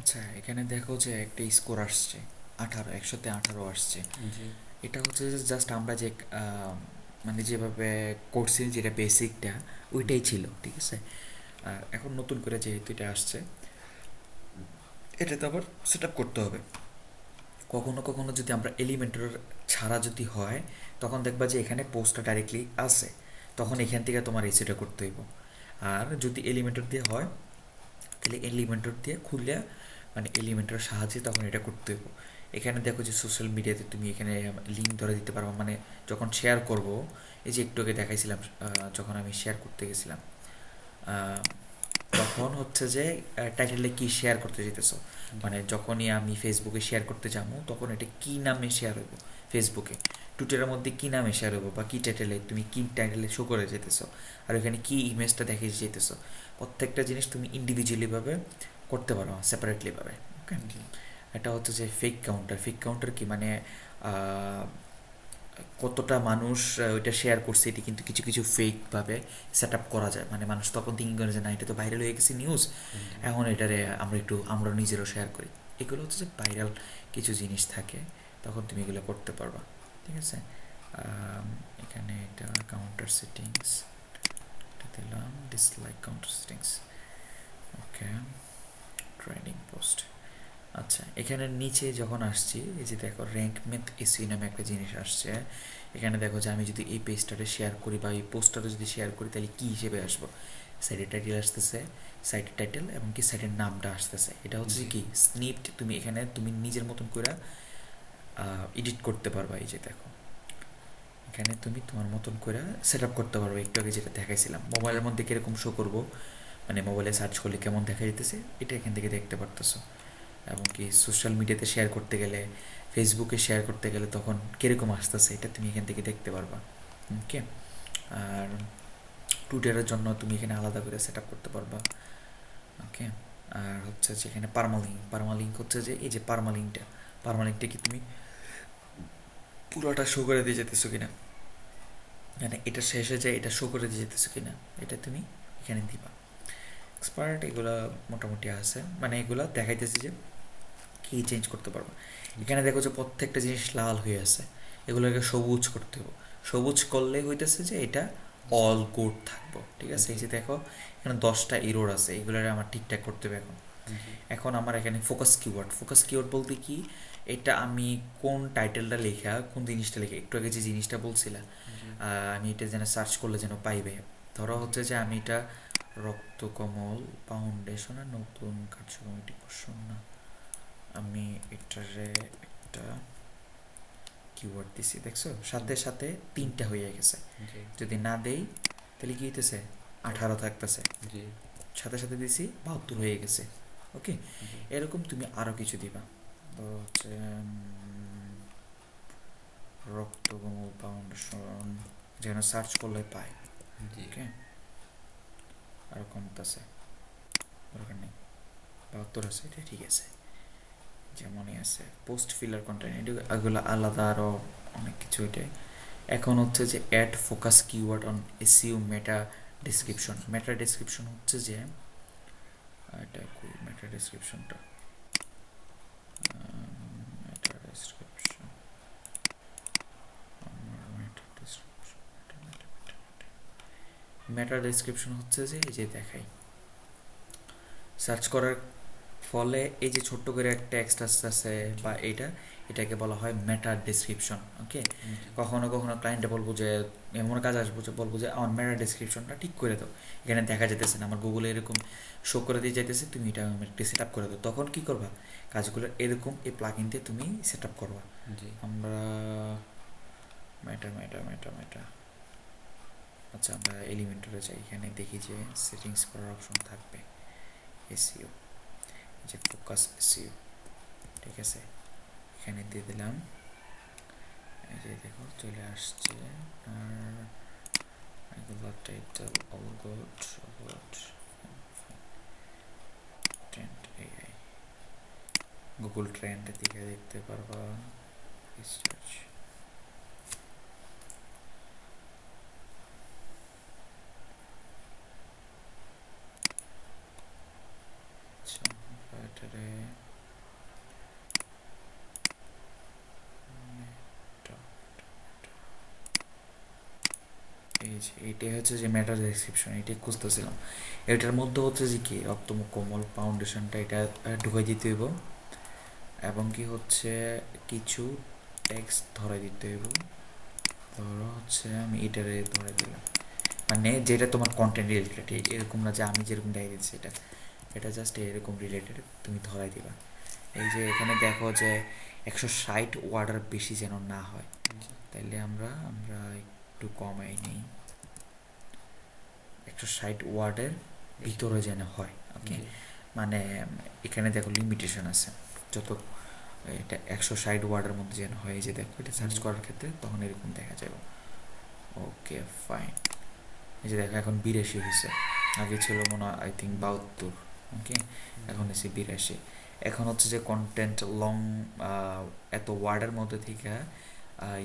আচ্ছা, এখানে দেখো যে একটা স্কোর আসছে 18, 100-18 আসছে। এটা হচ্ছে যে জাস্ট আমরা যে মানে যেভাবে করছি, যেটা বেসিকটা ওইটাই ছিল, ঠিক আছে। এখন নতুন করে যেহেতু এটা আসছে, এটা তো আবার সেট আপ করতে হবে। কখনো কখনো যদি আমরা এলিমেন্টর ছাড়া যদি হয়, তখন দেখবা যে এখানে পোস্টটা ডাইরেক্টলি আসে, তখন এখান থেকে তোমার এসিটা করতে হইব। আর যদি এলিমেন্টর দিয়ে হয়, তাহলে এলিমেন্টর দিয়ে খুললে, মানে এলিমেন্টের সাহায্যে তখন এটা করতে হইব। এখানে দেখো যে সোশ্যাল মিডিয়াতে তুমি এখানে লিঙ্ক ধরে দিতে পারবো, মানে যখন শেয়ার করব, এই যে একটু আগে দেখাইছিলাম, যখন আমি শেয়ার করতে গেছিলাম, তখন হচ্ছে যে টাইটেলে কি শেয়ার করতে যেতেছো, মানে যখনই আমি ফেসবুকে শেয়ার করতে যাবো তখন এটা কি নামে শেয়ার হইব, ফেসবুকে টুইটারের মধ্যে কি নামে শেয়ার হইব, বা কি টাইটেলে তুমি কি টাইটেলে শো করে যেতেছো, আর ওখানে কি ইমেজটা দেখে যেতেছো, প্রত্যেকটা জিনিস তুমি ইন্ডিভিজুয়ালিভাবে করতে পারো, সেপারেটলিভাবে। ওকে, এটা হচ্ছে যে ফেক কাউন্টার। ফেক কাউন্টার কি মানে কতটা মানুষ ওইটা শেয়ার করছে, এটি কিন্তু কিছু কিছু ফেকভাবে সেট আপ করা যায়, মানে মানুষ তখন থিঙ্কিং করে যে না, এটা তো ভাইরাল হয়ে গেছে নিউজ, এখন এটারে আমরা নিজেরও শেয়ার করি। এগুলো হচ্ছে যে ভাইরাল কিছু জিনিস থাকে, তখন তুমি এগুলো করতে পারবা, ঠিক আছে। এখানে এটা কাউন্টার সেটিংস, এটা দিলাম ডিসলাইক কাউন্টার সেটিংস, ওকে, ট্রেন্ডিং পোস্ট। আচ্ছা, এখানে নিচে যখন আসছি, এই যে দেখো র্যাঙ্ক ম্যাথ এসইও নামে একটা জিনিস আসছে। এখানে দেখো যে আমি যদি এই পেজটাতে শেয়ার করি বা এই পোস্টটাতে যদি শেয়ার করি, তাহলে কী হিসেবে আসবো, সাইটের টাইটেল আসতেছে, সাইটের টাইটেল এবং কি সাইটের নামটা আসতেছে। এটা হচ্ছে কি স্নিপড, তুমি এখানে তুমি নিজের মতন করে এডিট করতে পারবা। এই যে দেখো এখানে তুমি তোমার মতন করে সেট আপ করতে পারবে। একটু আগে যেটা দেখাইছিলাম, মোবাইলের মধ্যে কীরকম শো করবো, মানে মোবাইলে সার্চ করলে কেমন দেখা যেতেছে, এটা এখান থেকে দেখতে পারতেছো। এবং কি সোশ্যাল মিডিয়াতে শেয়ার করতে গেলে, ফেসবুকে শেয়ার করতে গেলে তখন কীরকম আসতেছে, এটা তুমি এখান থেকে দেখতে পারবা। ওকে, আর টুইটারের জন্য তুমি এখানে আলাদা করে সেট আপ করতে পারবা। ওকে, আর হচ্ছে যেখানে পারমালিঙ্ক হচ্ছে যে এই যে পারমালিঙ্কটা কি তুমি পুরোটা শো করে দিয়ে যেতেছো কিনা, মানে এটা শেষ হয়ে যায় এটা শো করে দিয়ে যেতেছো কিনা, এটা তুমি এখানে দিবা। এক্সপার্ট এগুলা মোটামুটি আছে, মানে এগুলা দেখাইতেছে যে কি চেঞ্জ করতে পারবো। এখানে দেখো যে প্রত্যেকটা জিনিস লাল হয়ে আছে, এগুলোকে সবুজ করতে হবে। সবুজ করলে হইতেছে যে এটা অল গুড থাকবো, ঠিক আছে। এই যে দেখো এখানে 10টা ইরোর আছে, এগুলোর আমার ঠিকঠাক করতে হবে এখন। এখন আমার এখানে ফোকাস কিওয়ার্ড বলতে কি, এটা আমি কোন টাইটেলটা লেখা, কোন জিনিসটা লেখা, একটু আগে যে জিনিসটা বলছিলাম আমি এটা যেন সার্চ করলে যেন পাইবে। ধরো হচ্ছে যে আমি এটা রক্তকমল ফাউন্ডেশনের নতুন কার্যক্রমটি পোষণ না, আমি এটারে একটা কিওয়ার্ড দিছি, দেখছো সাথে সাথে 3টা হয়ে গেছে। যদি না দেই তাহলে কি হইতেছে 18 থাকতেছে, সাথে সাথে দিছি 72 হয়ে গেছে। ওকে, এরকম তুমি আরো কিছু দিবা। ধরো হচ্ছে রক্তকমল ফাউন্ডেশন, যেন সার্চ করলে পায়। ওকে, আরো কমতেছে, দরকার নেই, 72 আছে, এটা ঠিক আছে, যেমনই আছে। পোস্ট ফিলার কন্টেন্ট এগুলো আলাদা, আরও অনেক কিছু এটাই। এখন হচ্ছে যে add focus keyword on SEO meta description. Meta description হচ্ছে যে এটা মেটা ডেসক্রিপশনটা, মেটা ডেসক্রিপশন, মেটা ডেসক্রিপশন হচ্ছে যে এই যে দেখাই, সার্চ করার ফলে এই যে ছোট্ট করে একটা টেক্সট আসতেছে বা এটাকে বলা হয় মেটা ডেসক্রিপশন। ওকে, কখনো কখনো ক্লায়েন্টে বলবো যে এমন কাজ আসবো যে বলবো যে আমার মেটা ডেসক্রিপশনটা ঠিক করে দাও, এখানে দেখা যেতেছে না, আমার গুগলে এরকম শো করে দিয়ে যাইতেছে, তুমি এটা একটু সেট আপ করে দাও। তখন কি করবা, কাজগুলো এরকম এই প্লাগইন দিয়ে তুমি সেট আপ করবা। আমরা মেটা মেটা মেটা মেটা আচ্ছা, আমরা এলিমেন্টরে যাই, এখানে দেখি যে সেটিংস করার অপশন থাকবে এসইও, যে ফোকাস এসইও, ঠিক আছে, এখানে দিয়ে দিলাম। এই যে দেখো চলে আসছে। আর এগুলো title all good, trend AI, Google trend দিকে দেখতে পারবা, রিসার্চ। আচ্ছা, এটারে এই যে এইটাই হচ্ছে যে মেটা ডেসক্রিপশন, এটাই খুঁজতেছিলাম। এটার মধ্যে হচ্ছে যে কি রক্তকমল ফাউন্ডেশনটা এটা ঢুকাই দিতে হইব, এবং কি হচ্ছে কিছু টেক্সট ধরাই দিতে হইব। ধরো হচ্ছে আমি এটারে ধরাই দিলাম, মানে যেটা তোমার কন্টেন্ট রিলেটেড, এরকম না যে আমি যেরকম দেখাই দিচ্ছি এটা জাস্ট এরকম রিলেটেড তুমি ধরাই দিবা। এই যে এখানে দেখো যে 160 ওয়ার্ডের বেশি যেন না হয়, তাইলে আমরা একটু কমাই নেই, 160 ওয়ার্ডের ভিতরে যেন হয়। ওকে, মানে এখানে দেখো লিমিটেশন আছে, যত এটা 160 ওয়ার্ডের মধ্যে যেন হয়। এই যে দেখো এটা সার্চ করার ক্ষেত্রে তখন এরকম দেখা যাবে। ওকে ফাইন, এই যে দেখো এখন 82 হয়েছে, আগে ছিল মনে হয় আই থিঙ্ক 72। ওকে, এখন এসে 82। এখন হচ্ছে যে কন্টেন্ট লং, এত ওয়ার্ডের মধ্যে থেকে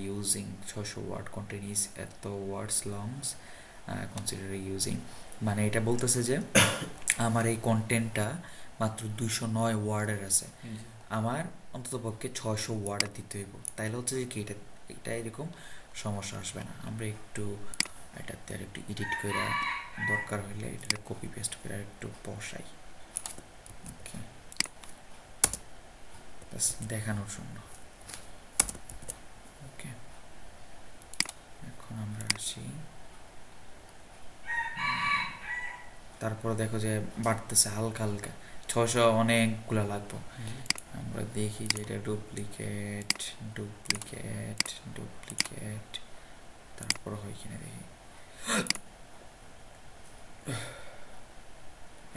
ইউজিং 600 ওয়ার্ড কন্টেন্ট ইজ এত ওয়ার্ডস লংস কনসিডার ইউজিং, মানে এটা বলতেছে যে আমার এই কন্টেন্টটা মাত্র 209 ওয়ার্ডের আছে, আমার অন্তত পক্ষে 600 ওয়ার্ডের দিতে হইব, তাইলে হচ্ছে যে কি এটা এরকম সমস্যা আসবে না। আমরা একটু এটাতে আর একটু এডিট করে, দরকার হলে এটা কপি পেস্ট করে আর একটু বসাই, ওকে, দেখানোর জন্য। ওকে, এখন আমরা আসি, তারপরে দেখো যে বাড়তেছে হালকা হালকা, 600 অনেকগুলো লাগবো। আমরা দেখি যে এটা ডুপ্লিকেট ডুপ্লিকেট ডুপ্লিকেট, তারপর হয় কিনা দেখি।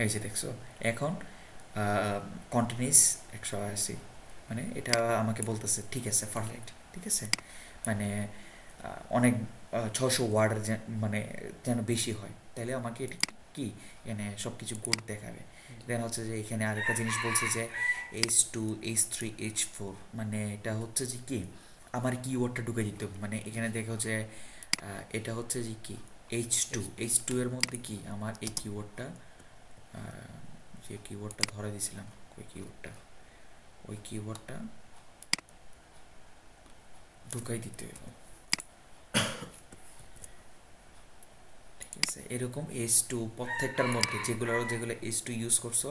এই যে দেখছো এখন কন্টিনিউস 180, মানে এটা আমাকে বলতেছে ঠিক আছে পারফেক্ট, ঠিক আছে, মানে অনেক 600 ওয়ার্ডের মানে যেন বেশি হয়, তাহলে আমাকে এটা কি এখানে সব কিছু গুড দেখাবে। দেন হচ্ছে যে এখানে আরেকটা জিনিস বলছে যে H2 H3 H4, মানে এটা হচ্ছে যে কি আমার কিওয়ার্ডটা ঢুকে দিতে হবে, মানে এখানে দেখো যে এটা হচ্ছে যে কি H2 এর মধ্যে কি আমার এই কিওয়ার্ডটা যে কিওয়ার্ডটা ধরে দিয়েছিলাম, ওই কিওয়ার্ডটা ঢুকাই দিতে হবে। ঠিক আছে, এরকম H2 প্রত্যেকটার মধ্যে যেগুলো H2 ইউজ করছো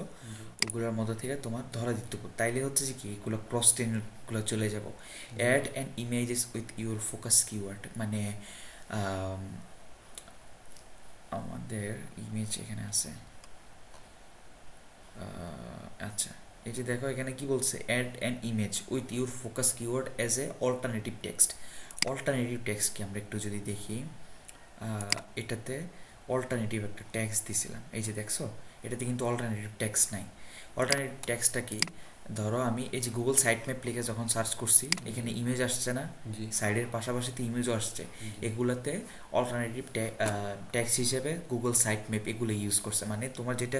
ওগুলোর মধ্যে থেকে তোমার ধরা দিতে হবে। তাইলে হচ্ছে যে কি এগুলো ক্রস চেনগুলো চলে যাব। Add and images with your focus keyword, মানে আমাদের ইমেজ এখানে আছে। আচ্ছা, এই যে দেখো এখানে কি বলছে, add an image with your focus keyword as a alternative text. Alternative text কি আমরা একটু যদি দেখি, এটাতে অল্টারনেটিভ একটা টেক্সট দিছিলাম, এই যে দেখছো এটাতে কিন্তু অল্টারনেটিভ টেক্সট নাই। অল্টারনেটিভ টেক্সটটা কি, ধরো আমি এই যে গুগল সাইট ম্যাপ লিখে যখন সার্চ করছি এখানে ইমেজ আসছে না, সাইডের পাশাপাশি তো ইমেজও আসছে, এগুলাতে অল্টারনেটিভ টেক্সট হিসেবে গুগল সাইট ম্যাপ এগুলো ইউজ করছে। মানে তোমার যেটা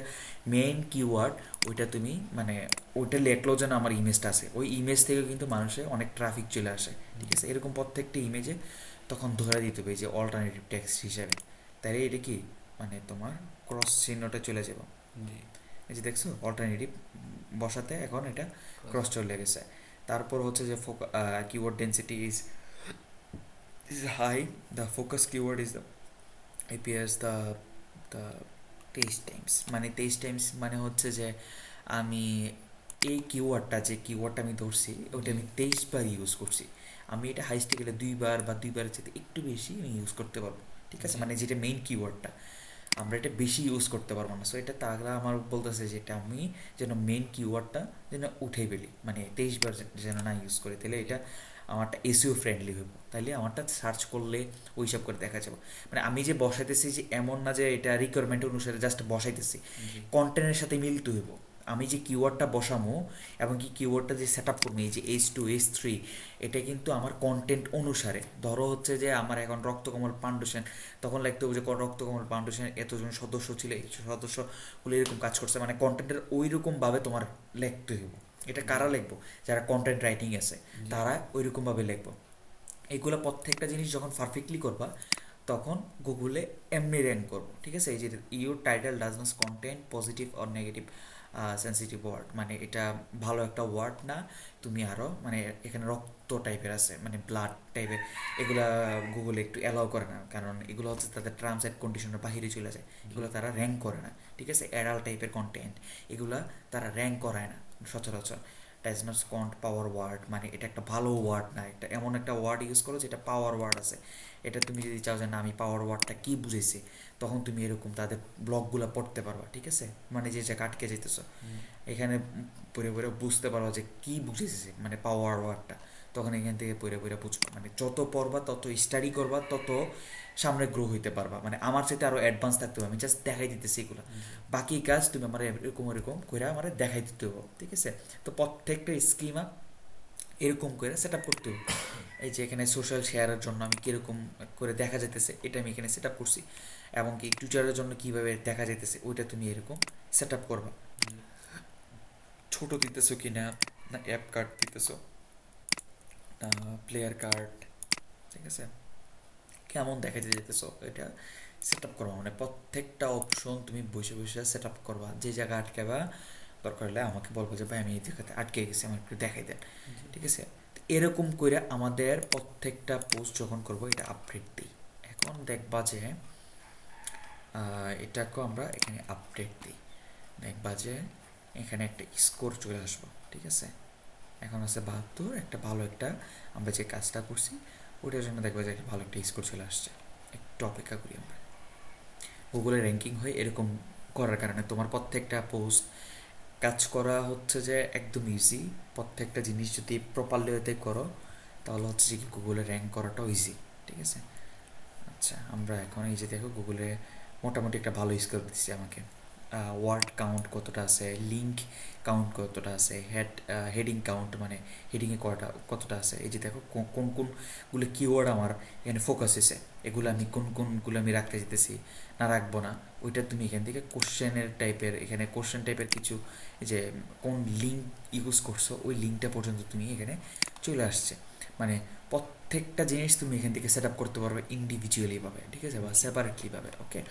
মেইন কিওয়ার্ড ওইটা তুমি মানে ওইটা লেখলো যেন আমার ইমেজটা আছে, ওই ইমেজ থেকে কিন্তু মানুষের অনেক ট্রাফিক চলে আসে। ঠিক আছে, এরকম প্রত্যেকটা ইমেজে তখন ধরে দিতে হবে যে অল্টারনেটিভ টেক্সট হিসাবে। তাইলে এটা কি মানে তোমার ক্রস চিহ্নটা চলে যাব। এই যে দেখছো অল্টারনেটিভ বসাতে এখন এটা ক্রস চলে গেছে। তারপর হচ্ছে যে keyword density is high, the focus keyword is the appears the 23 times, মানে 23 টাইমস মানে হচ্ছে যে আমি এই কিওয়ার্ডটা আমি ধরছি ওটা আমি 23 বার ইউজ করছি। আমি এটা হাইস্টে গেলে 2 বার বা 2 বারের চেয়ে একটু বেশি আমি ইউজ করতে পারবো। ঠিক আছে, মানে যেটা মেইন কিওয়ার্ডটা আমরা এটা বেশি ইউজ করতে পারবো না। সো এটা তারা আমার বলতেছে যে এটা আমি যেন মেইন কিওয়ার্ডটা যেন উঠে ফেলি, মানে 23 বার যেন না ইউজ করি, তাহলে এটা আমারটা এসইও ফ্রেন্ডলি হইব। তাইলে আমারটা সার্চ করলে ওই সব করে দেখা যাবে। মানে আমি যে বসাইতেছি যে এমন না যে এটা রিকোয়ারমেন্ট অনুসারে জাস্ট বসাইতেছি, কন্টেন্টের সাথে মিলতে হইব। আমি যে কিওয়ার্ডটা বসামো এবং কি কিওয়ার্ডটা যে সেট আপ করবো, এই যে H2 H3 এটা কিন্তু আমার কন্টেন্ট অনুসারে। ধরো হচ্ছে যে আমার এখন রক্তকমল পাণ্ডু সেন, তখন লিখতে হবে যে রক্তকমল পাণ্ডু সেন এতজন সদস্য ছিল, এই সদস্যগুলো এরকম কাজ করছে, মানে কন্টেন্টের ওই রকমভাবে তোমার লিখতে হইব। এটা কারা লিখবো, যারা কন্টেন্ট রাইটিং আছে তারা ওই রকমভাবে লিখবো। এইগুলো প্রত্যেকটা জিনিস যখন পারফেক্টলি করবা তখন গুগলে এমনি র্যাঙ্ক করবো। ঠিক আছে, এই যে your title does not content positive or negative sensitive word, মানে এটা ভালো একটা ওয়ার্ড না। তুমি আরও মানে এখানে রক্ত টাইপের আছে, মানে ব্লাড টাইপের, এগুলা গুগলে একটু অ্যালাউ করে না, কারণ এগুলো হচ্ছে তাদের টার্মস অ্যান্ড কন্ডিশনের বাহিরে চলে যায়, এগুলো তারা র্যাঙ্ক করে না। ঠিক আছে, অ্যাডাল্ট টাইপের কন্টেন্ট এগুলা তারা র্যাঙ্ক করায় না সচরাচর। ডাজ নট কন্ট পাওয়ার ওয়ার্ড, মানে এটা একটা ভালো ওয়ার্ড না, এটা এমন একটা ওয়ার্ড ইউজ করো যেটা পাওয়ার ওয়ার্ড আছে। এটা তুমি যদি চাও যে না আমি পাওয়ার ওয়ার্ডটা কী বুঝেছি, তখন তুমি এরকম তাদের ব্লগগুলো পড়তে পারবা। ঠিক আছে, মানে যে জায়গা আটকে যেতেছো এখানে পড়ে পড়ে বুঝতে পারবা যে কী বুঝেছে মানে পাওয়ার ওয়ার্ডটা, তখন এখান থেকে পড়ে পড়ে বুঝবা। মানে যত পড়বা তত স্টাডি করবা তত সামনে গ্রো হইতে পারবা। মানে আমার সাথে আরও অ্যাডভান্স থাকতে হবে, আমি জাস্ট দেখাই দিতেছি এগুলো, বাকি কাজ তুমি আমার এরকম করে আমার দেখাই দিতে হবে। ঠিক আছে, তো প্রত্যেকটা স্কিমা এরকম করে সেট আপ করতে হবে। এই যে এখানে সোশ্যাল শেয়ারের জন্য আমি কীরকম করে দেখা যেতেছে এটা আমি এখানে সেট আপ করছি, এবং কি টুইটারের জন্য কীভাবে দেখা যেতেছে ওইটা তুমি এরকম সেট আপ করবা। ছোটো দিতেছো কি না, না অ্যাপ কার্ড দিতেছো না প্লেয়ার কার্ড, ঠিক আছে, কেমন দেখাতে যেতেছো এটা সেট আপ করবা। মানে প্রত্যেকটা অপশন তুমি বসে বসে সেট আপ করবা। যে জায়গা আটকাবা দরকার হলে আমাকে বলবো যে ভাই আমি এই জায়গাতে আটকে গেছি, আমার একটু দেখাই দেন। ঠিক আছে, এরকম করে আমাদের প্রত্যেকটা পোস্ট যখন করবো এটা আপডেট দিই। এখন দেখবা যে এটাকেও আমরা এখানে আপডেট দিই, দেখবা যে এখানে একটা স্কোর চলে আসবো। ঠিক আছে, এখন আছে 72, একটা ভালো একটা আমরা যে কাজটা করছি ওটার জন্য দেখবা যে একটা ভালো একটা স্কোর চলে আসছে। একটু অপেক্ষা করি আমরা, গুগলে র্যাঙ্কিং হয় এরকম করার কারণে তোমার প্রত্যেকটা পোস্ট কাজ করা হচ্ছে যে একদম ইজি। প্রত্যেকটা জিনিস যদি প্রপারলি ওতে করো তাহলে হচ্ছে যে গুগলে র্যাঙ্ক করাটাও ইজি। ঠিক আছে, আচ্ছা আমরা এখন এই যে দেখো গুগলে মোটামুটি একটা ভালো স্কোর দিচ্ছে আমাকে। ওয়ার্ড কাউন্ট কতটা আছে, লিঙ্ক কাউন্ট কতটা আছে, হেডিং কাউন্ট মানে হেডিংয়ে কতটা আছে, এই যে দেখো কোন কোনগুলো কিওয়ার্ড আমার এখানে ফোকাস হয়েছে, এগুলো আমি কোনগুলো আমি রাখতে যেতেছি না রাখবো না, ওইটা তুমি এখান থেকে কোশ্চেনের টাইপের, এখানে কোশ্চেন টাইপের কিছু যে কোন লিঙ্ক ইউজ করছো ওই লিঙ্কটা পর্যন্ত তুমি এখানে চলে আসছে। মানে প্রত্যেকটা জিনিস তুমি এখান থেকে সেট আপ করতে পারবে ইন্ডিভিজুয়ালি ভাবে। ঠিক আছে, বা সেপারেটলি ভাবে। ওকে,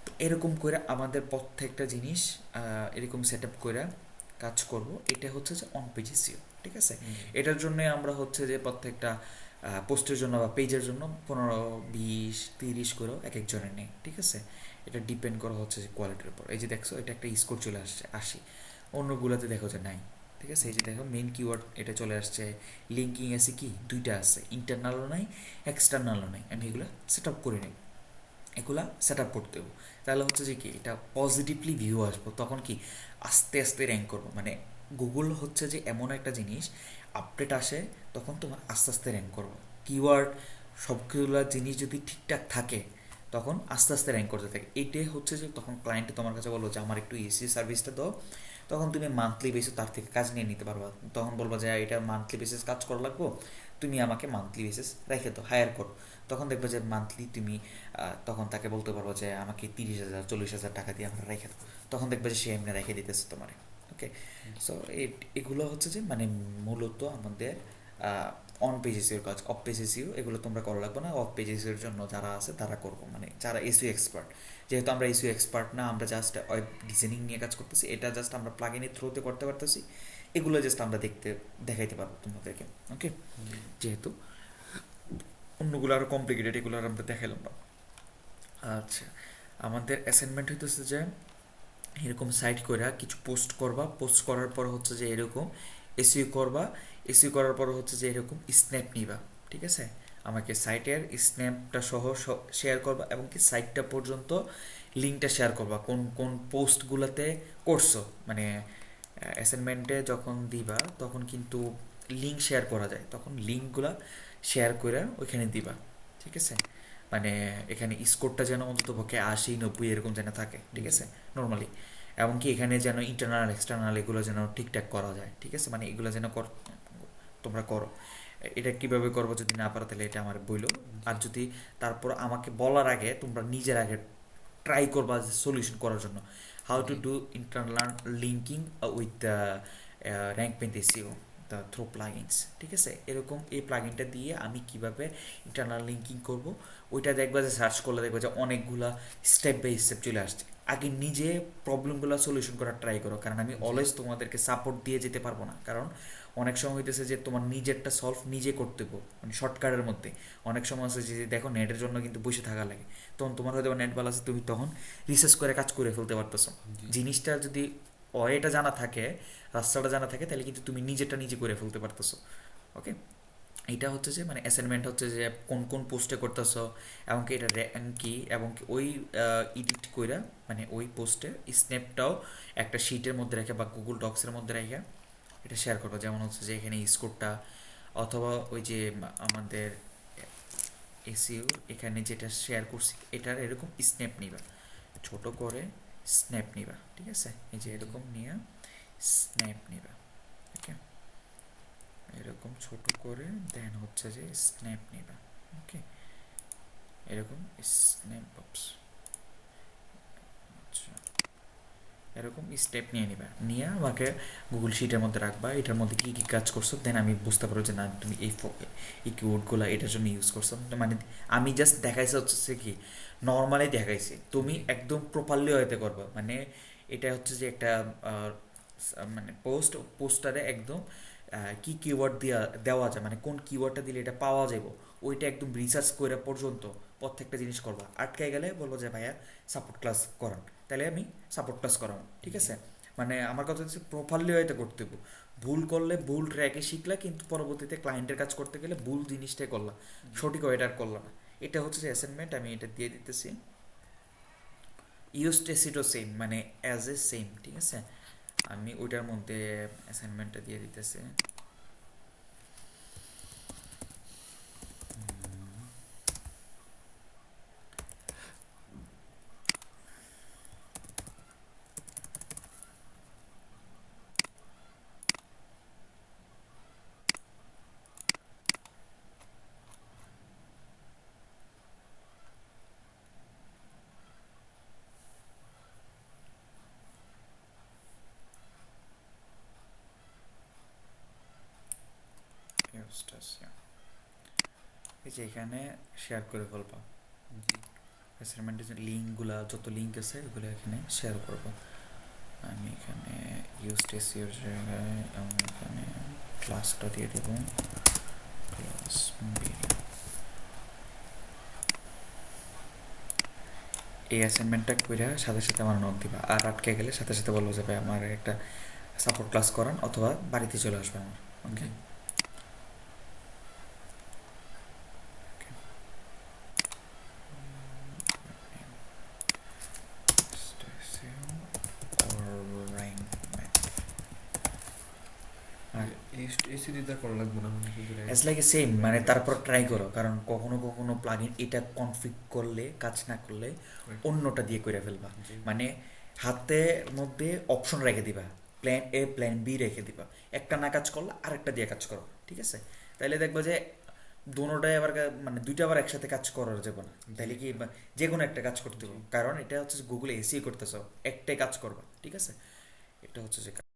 তো এরকম করে আমাদের প্রত্যেকটা জিনিস এরকম সেট আপ করে কাজ করব। এটা হচ্ছে যে অন পেজ এসইও, ঠিক আছে। এটার জন্য আমরা হচ্ছে যে প্রত্যেকটা পোস্টের জন্য বা পেজের জন্য 15, 20, 30 করেও এক একজনের নেই, ঠিক আছে। এটা ডিপেন্ড করা হচ্ছে যে কোয়ালিটির উপর। এই যে দেখছো এটা একটা স্কোর চলে আসছে 80, অন্যগুলোতে দেখো যে নাই, ঠিক আছে। এই যে দেখো মেন কিওয়ার্ড এটা চলে আসছে, লিঙ্কিং আছে কি দুইটা আছে, ইন্টারনালও নাই এক্সটার্নালও নাই। আমি এগুলো সেট আপ করে নিই, এগুলা সেট আপ করতে হবে। তাহলে হচ্ছে যে কি এটা পজিটিভলি ভিউ আসবো, তখন কি আস্তে আস্তে র্যাঙ্ক করবো। মানে গুগল হচ্ছে যে এমন একটা জিনিস, আপডেট আসে তখন তোমার আস্তে আস্তে র্যাঙ্ক করবো। কিওয়ার্ড সবগুলো জিনিস যদি ঠিকঠাক থাকে তখন আস্তে আস্তে র্যাঙ্ক করতে থাকে। এটাই হচ্ছে যে তখন ক্লায়েন্ট তোমার কাছে বলবো যে আমার একটু এসি সার্ভিসটা দাও, তখন তুমি মান্থলি বেসিস তার থেকে কাজ নিয়ে নিতে পারবা। তখন বলবা যে এটা মান্থলি বেসিস কাজ করা লাগবো, তুমি আমাকে মান্থলি বেসিস রেখে দাও, হায়ার করো। তখন দেখবে যে মান্থলি তুমি তখন তাকে বলতে পারবো যে আমাকে 30,000 40,000 টাকা দিয়ে আমরা রেখে দেবো, তখন দেখবে যে সে এমনি রেখে দিতেছে তোমার। ওকে, সো এগুলো হচ্ছে যে মানে মূলত আমাদের অন পেজ এসিওর কাজ। অফ পেজ এসিও এগুলো তোমরা করা লাগবে না, অফ পেজ এসিওর জন্য যারা আছে তারা করবো, মানে যারা এসিও এক্সপার্ট। যেহেতু আমরা এসিও এক্সপার্ট না, আমরা জাস্ট ওয়েব ডিজাইনিং নিয়ে কাজ করতেছি, এটা জাস্ট আমরা প্লাগইনের থ্রুতে করতে পারতেছি, এগুলো জাস্ট আমরা দেখাইতে পারবো তোমাদেরকে। ওকে, যেহেতু অন্যগুলো আরও কমপ্লিকেটেড, এগুলো আর আমরা দেখাইলাম না। আচ্ছা, আমাদের অ্যাসাইনমেন্ট হইতেছে যে এরকম সাইট করে কিছু পোস্ট করবা, পোস্ট করার পর হচ্ছে যে এরকম এসইও করবা, এসইও করার পর হচ্ছে যে এরকম স্ন্যাপ নিবা, ঠিক আছে। আমাকে সাইটের স্ন্যাপটা সহ শেয়ার করবা, এবং কি সাইটটা পর্যন্ত লিঙ্কটা শেয়ার করবা কোন কোন পোস্টগুলোতে করছো। মানে অ্যাসাইনমেন্টে যখন দিবা তখন কিন্তু লিঙ্ক শেয়ার করা যায়, তখন লিঙ্কগুলো শেয়ার করে ওইখানে দিবা, ঠিক আছে। মানে এখানে স্কোরটা যেন অন্তত পক্ষে 80, 90 এরকম যেন থাকে, ঠিক আছে, নর্মালি। এমনকি এখানে যেন ইন্টারনাল এক্সটার্নাল এগুলো যেন ঠিকঠাক করা যায়, ঠিক আছে। মানে এগুলো যেন তোমরা করো। এটা কিভাবে করবো যদি না পারো তাহলে এটা আমার বইলো। আর যদি তারপর আমাকে বলার আগে তোমরা নিজের আগে ট্রাই করবা সলিউশন করার জন্য, how to do internal linking with the rank pent SEO the through plugins, ঠিক আছে। এরকম এই প্লাগিনটা দিয়ে আমি কিভাবে ইন্টারনাল লিঙ্কিং করব, ওইটা দেখবা যে সার্চ করলে দেখবা যে অনেকগুলা স্টেপ বাই স্টেপ চলে আসছে। আগে নিজে প্রবলেমগুলো সলিউশন করার ট্রাই করো, কারণ আমি অলওয়েজ তোমাদেরকে সাপোর্ট দিয়ে যেতে পারবো না। কারণ অনেক সময় হইতেছে যে তোমার নিজেরটা সলভ নিজে করতে হবে, মানে শর্টকাটের মধ্যে। অনেক সময় আছে যে দেখো নেটের জন্য কিন্তু বসে থাকা লাগে, তখন তোমার হয়তো নেট ভালো আছে, তুমি তখন রিসার্চ করে কাজ করে ফেলতে পারতেছো। জিনিসটা যদি ওয়েটা জানা থাকে, রাস্তাটা জানা থাকে, তাহলে কিন্তু তুমি নিজেরটা নিজে করে ফেলতে পারতেছো। ওকে, এটা হচ্ছে যে মানে অ্যাসাইনমেন্ট হচ্ছে যে কোন কোন পোস্টে করতেছো, এবং কি এটা র্যাঙ্ক কি, এবং কি ওই এডিট কইরা মানে ওই পোস্টের স্ন্যাপটাও একটা শিটের মধ্যে রেখে বা গুগল ডক্সের মধ্যে রেখে এটা শেয়ার করবো। যেমন হচ্ছে যে এখানে স্কোরটা, অথবা ওই যে আমাদের এসইও এখানে যেটা শেয়ার করছি এটার এরকম স্ন্যাপ নিবা, ছোট করে স্ন্যাপ নিবা, ঠিক আছে। এই যে এরকম নিয়ে স্ন্যাপ নিবা, ওকে, এরকম ছোট করে দেন হচ্ছে যে স্ন্যাপ নিবা। ওকে, এরকম স্ন্যাপ বক্স, আচ্ছা, এরকম স্টেপ নিয়ে নিবা, নিয়ে আমাকে গুগল শিটের মধ্যে রাখবা, এটার মধ্যে কী কী কাজ করছো, দেন আমি বুঝতে পারবো যে না তুমি এই কিওয়ার্ডগুলো এটার জন্য ইউজ করছো। মানে আমি জাস্ট দেখাইছি হচ্ছে কি নর্মালি দেখাইছি, তুমি একদম প্রপারলি হয়তো করবা। মানে এটা হচ্ছে যে একটা মানে পোস্টারে একদম কি কিওয়ার্ড দেওয়া যায়, মানে কোন কিওয়ার্ডটা দিলে এটা পাওয়া যাবে, ওইটা একদম রিসার্চ করে পর্যন্ত প্রত্যেকটা জিনিস করবা। আটকায় গেলে বলবো যে ভাইয়া সাপোর্ট ক্লাস করান, তাহলে আমি সাপোর্ট ক্লাস করাবো, ঠিক আছে। মানে আমার কথা হচ্ছে প্রপারলি হয়তো করতে হবে। ভুল করলে ভুল ট্র্যাকে শিখলা, কিন্তু পরবর্তীতে ক্লায়েন্টের কাজ করতে গেলে ভুল জিনিসটাই করলাম, সঠিক ওয়েটা আর করলাম না। এটা হচ্ছে যে অ্যাসাইনমেন্ট, আমি এটা দিয়ে দিতেছি। ইউজ টেসিটো সেম, মানে অ্যাজ এ সেম, ঠিক আছে। আমি ওইটার মধ্যে অ্যাসাইনমেন্টটা দিয়ে দিতেছি। এই যে এখানে শেয়ার করে ফেলবা। অ্যাসাইনমেন্টের যে লিঙ্কগুলো, যত লিঙ্ক আছে ওগুলো এখানে শেয়ার করব। আমি এখানে ইউজ টেসিওর জায়গায় আমি এখানে ক্লাসটা দিয়ে দেবো, ক্লাস এই অ্যাসাইনমেন্টটা করে সাথে সাথে আমার নোট দিবা, আর আটকে গেলে সাথে সাথে বলবো যে ভাই আমার একটা সাপোর্ট ক্লাস করান, অথবা বাড়িতে চলে আসবে আমার। ওকে, এসি দিতে করা লাগবে না মানে শুধু ইটস লাইক সেম, মানে তারপর ট্রাই করো, কারণ কখনো কখনো প্লাগইন এটা কনফিগ করলে কাজ না করলে অন্যটা দিয়ে করে ফেলবা, মানে হাতের মধ্যে অপশন রেখে দিবা, প্ল্যান এ প্ল্যান বি রেখে দিবা, একটা না কাজ করলে আরেকটা দিয়ে কাজ করো, ঠিক আছে? তাইলে দেখবো যে দোনোটাই আবার মানে দুইটা আবার একসাথে কাজ করার যাবে না, তাইলে কি যে কোনো একটা কাজ করতে হবে, কারণ এটা হচ্ছে গুগলে এসি করতেছ, একটাই কাজ করবা, ঠিক আছে? এটা হচ্ছে যে